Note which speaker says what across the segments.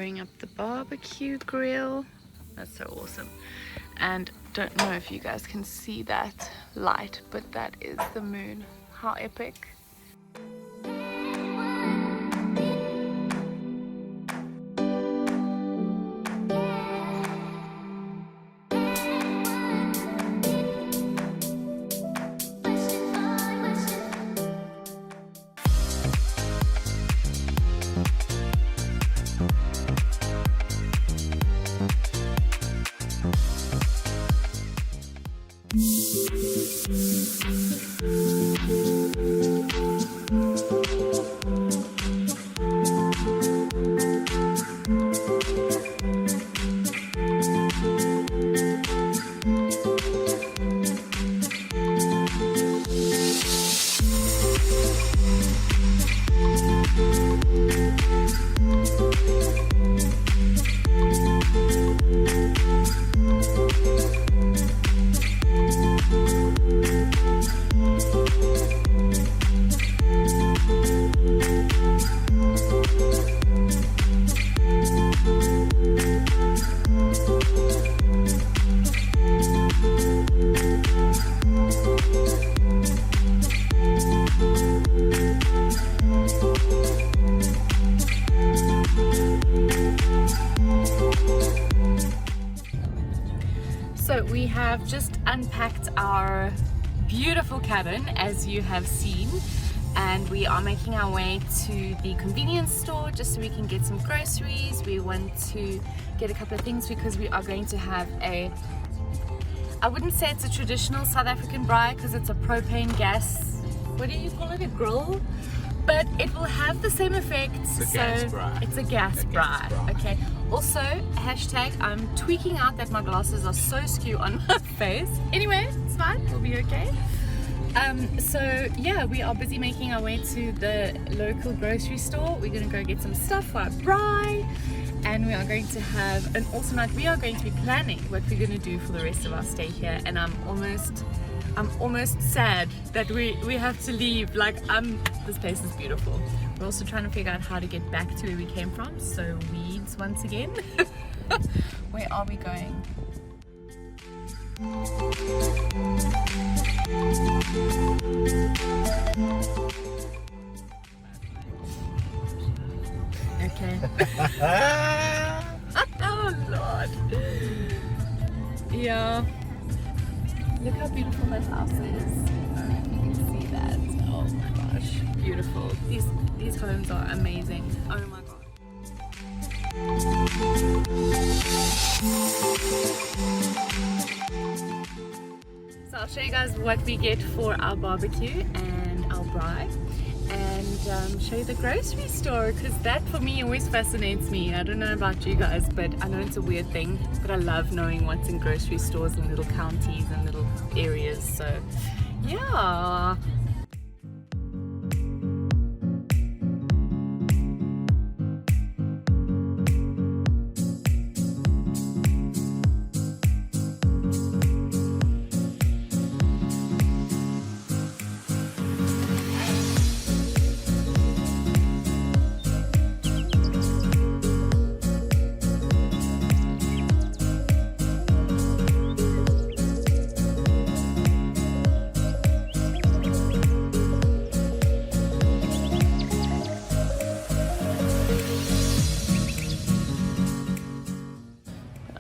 Speaker 1: firing up the barbecue grill. That's so awesome. And don't know if you guys can see that light, but that is the moon. How epic. So we have just unpacked our beautiful cabin, as you have seen, and we are making our way to the convenience store just so we can get some groceries. We want to get a couple of things because we are going to have a, I wouldn't say it's a traditional South African braai because it's a propane gas, what do you call it, a grill? But it will have the same effect.
Speaker 2: It's a gas braai.
Speaker 1: It's a gas braai. Okay. Also, hashtag, I'm tweaking out that my glasses are so skew on my face. Anyway, it's fine. We'll be okay. So yeah, we are busy making our way to the local grocery store. We're going to go get some stuff for our braai, and we are going to have an awesome night. We are going to be planning what we're going to do for the rest of our stay here, and I'm almost sad that we have to leave. Like, this place is beautiful. We're also trying to figure out how to get back to where we came from, so weeds once again. Where are we going? Okay. Oh Lord. Yeah. Look how beautiful that house is. I don't know if you can see that. Oh my gosh, beautiful. These homes are amazing. Oh my god. So I'll show you guys what we get for our barbecue and our braai, and show you the grocery store, because that for me always fascinates me. I don't know about you guys, but I know it's a weird thing, but I love knowing what's in grocery stores in little counties and little areas. So yeah.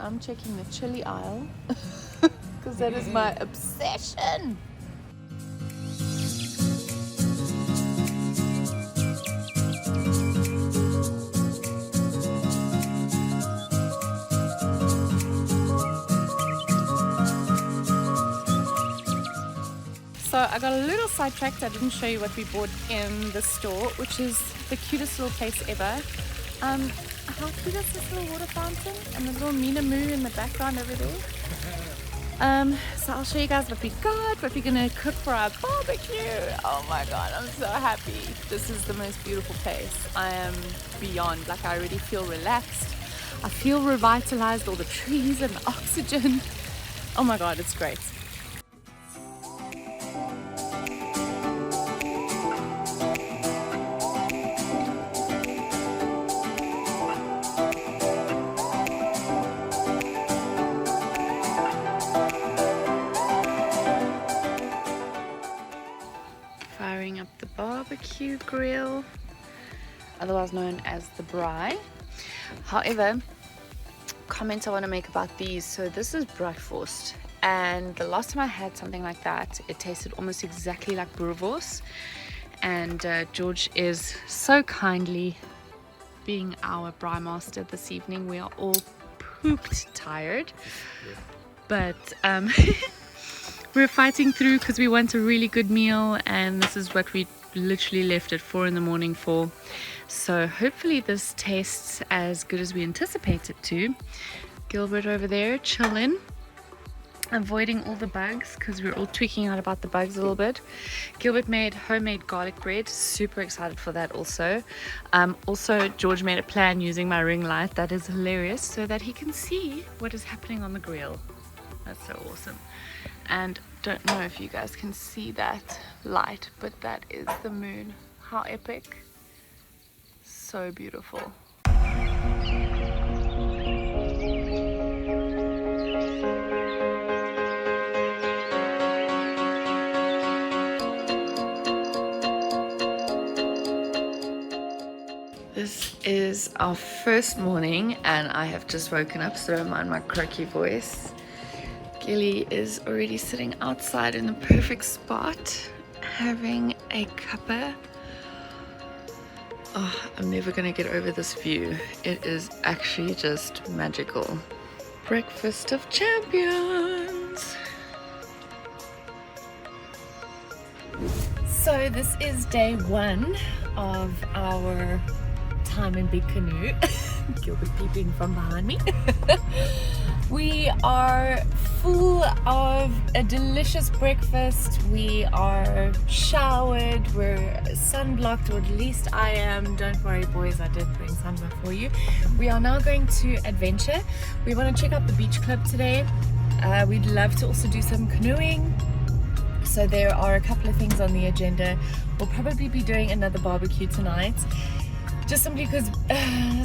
Speaker 1: I'm checking the chili aisle because that is my obsession. So I got a little sidetracked. I didn't show you what we bought in the store, which is the cutest little place ever. How cute is this little water fountain and the little Mina Moo in the background over there. So I'll show you guys what we got, what we're gonna cook for our barbecue. Oh my god, I'm so happy. This is the most beautiful place. I am beyond, like, I already feel relaxed. I feel revitalized, all the trees and the oxygen. Oh my god, it's great. cute grill, otherwise known as the braai. However, comment I want to make about these. So this is bratwurst, and the last time I had something like that, it tasted almost exactly like boerewors. And George is so kindly being our braai master this evening. We are all pooped tired, but we're fighting through because we want a really good meal, and this is what we literally left at 4 in the morning for. So hopefully this tastes as good as we anticipate it to. Gilbert over there chilling, avoiding all the bugs because we're all tweaking out about the bugs a little bit. Gilbert made homemade garlic bread, super excited for that also. Also George made a plan using my ring light, that is hilarious, so that he can see what is happening on the grill. That's so awesome. And don't know if you guys can see that light, but that is the moon. How epic. So beautiful. This is our first morning and I have just woken up, so don't mind my croaky voice. Gilly is already sitting outside in the perfect spot having a cuppa. Oh, I'm never gonna get over this view. It is actually just magical. Breakfast of champions. So this is day 1 of our time in Big Canoe. Gilbert peeping from behind me. We are full of a delicious breakfast. We are showered, we're sunblocked, or at least I am. Don't worry boys, I did bring sunblock for you. We are now going to adventure. We want to check out the beach club today. We'd love to also do some canoeing. So there are a couple of things on the agenda. We'll probably be doing another barbecue tonight. Just simply because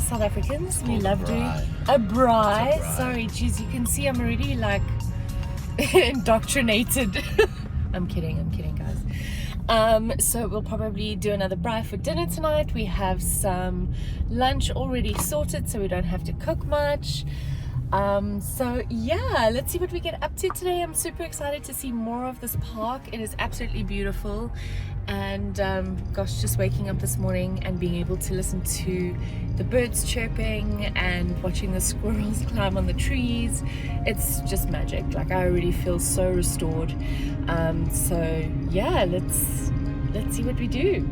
Speaker 1: South Africans, we love doing a braai. Sorry, geez, you can see I'm already like indoctrinated. I'm kidding guys. So we'll probably do another braai for dinner tonight. We have some lunch already sorted, so we don't have to cook much. So yeah, let's see what we get up to today. I'm super excited to see more of this park. It is absolutely beautiful, and gosh, just waking up this morning and being able to listen to the birds chirping and watching the squirrels climb on the trees, it's just magic. Like, I already feel so restored. So yeah, let's see what we do.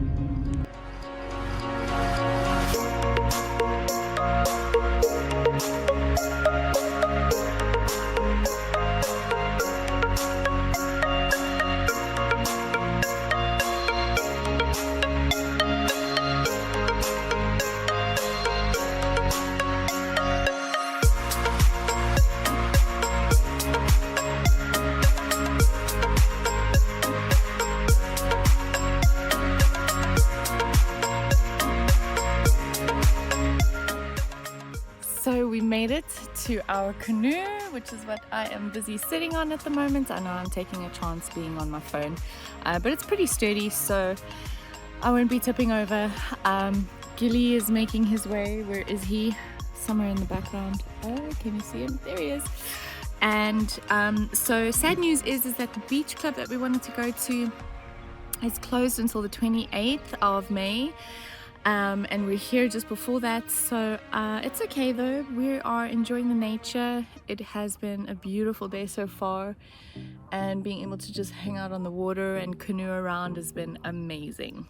Speaker 1: So we made it to our canoe, which is what I am busy sitting on at the moment. I know I'm taking a chance being on my phone, but it's pretty sturdy, so I won't be tipping over. Gilly is making his way. Where is he? Somewhere in the background. Oh, can you see him? There he is. And so sad news is that the beach club that we wanted to go to is closed until the 28th of May. And we're here just before that, so it's okay though. We are enjoying the nature. It has been a beautiful day so far, and being able to just hang out on the water and canoe around has been amazing.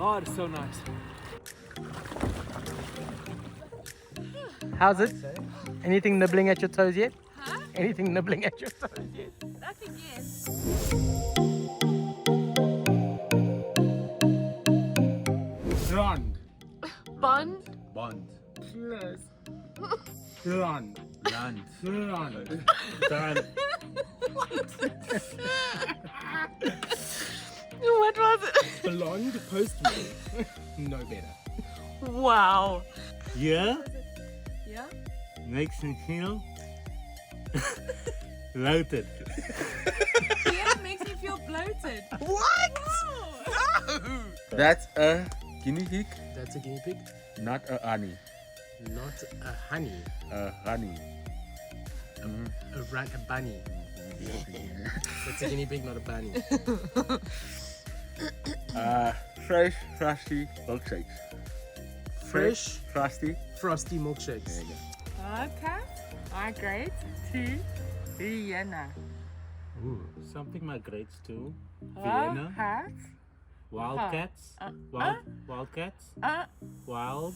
Speaker 2: Oh, it's so nice. How's it? Anything nibbling at your toes yet?
Speaker 1: Huh?
Speaker 2: Anything nibbling at your toes yet?
Speaker 1: Nothing yet.
Speaker 2: Rond.
Speaker 1: Bond?
Speaker 3: Bond.
Speaker 2: Yes. Rond.
Speaker 3: Land.
Speaker 2: Rond. Done.
Speaker 1: What was it?
Speaker 3: Blonde postman. No better.
Speaker 1: Wow.
Speaker 4: Yeah,
Speaker 1: Yeah?
Speaker 4: makes me feel bloated.
Speaker 1: Yeah, it makes me feel bloated.
Speaker 3: What?
Speaker 1: Wow.
Speaker 4: That's a guinea pig,
Speaker 3: That's a guinea pig.
Speaker 4: not a honey.
Speaker 3: Not a honey.
Speaker 4: A honey.
Speaker 3: A bunny. That's a guinea pig, not a bunny.
Speaker 4: Fresh, frosty milkshakes.
Speaker 3: Fresh,
Speaker 4: frosty.
Speaker 3: frosty milkshakes.
Speaker 4: There you go.
Speaker 1: Okay. Alright, great. To Vienna.
Speaker 4: Ooh, something migrates to
Speaker 1: Vienna.
Speaker 4: Wildcats. Wildcats. Wild.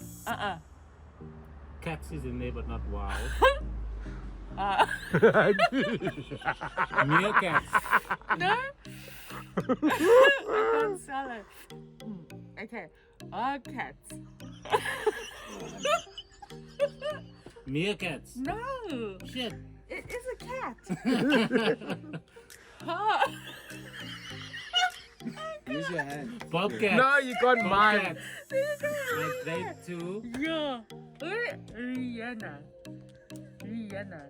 Speaker 4: Cats is in there, but not wild. Meerkats.
Speaker 1: No? I can't spell it. Okay. Cats.
Speaker 4: Meerkats.
Speaker 1: No.
Speaker 4: Shit.
Speaker 1: It is a cat.
Speaker 3: Use your hand.
Speaker 4: Bobcats.
Speaker 3: No, you got mine.
Speaker 4: Bobcats. Migrate to
Speaker 1: Yeah. Vienna. Vienna.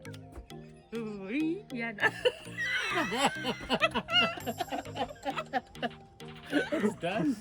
Speaker 1: Vienna.
Speaker 4: It's done.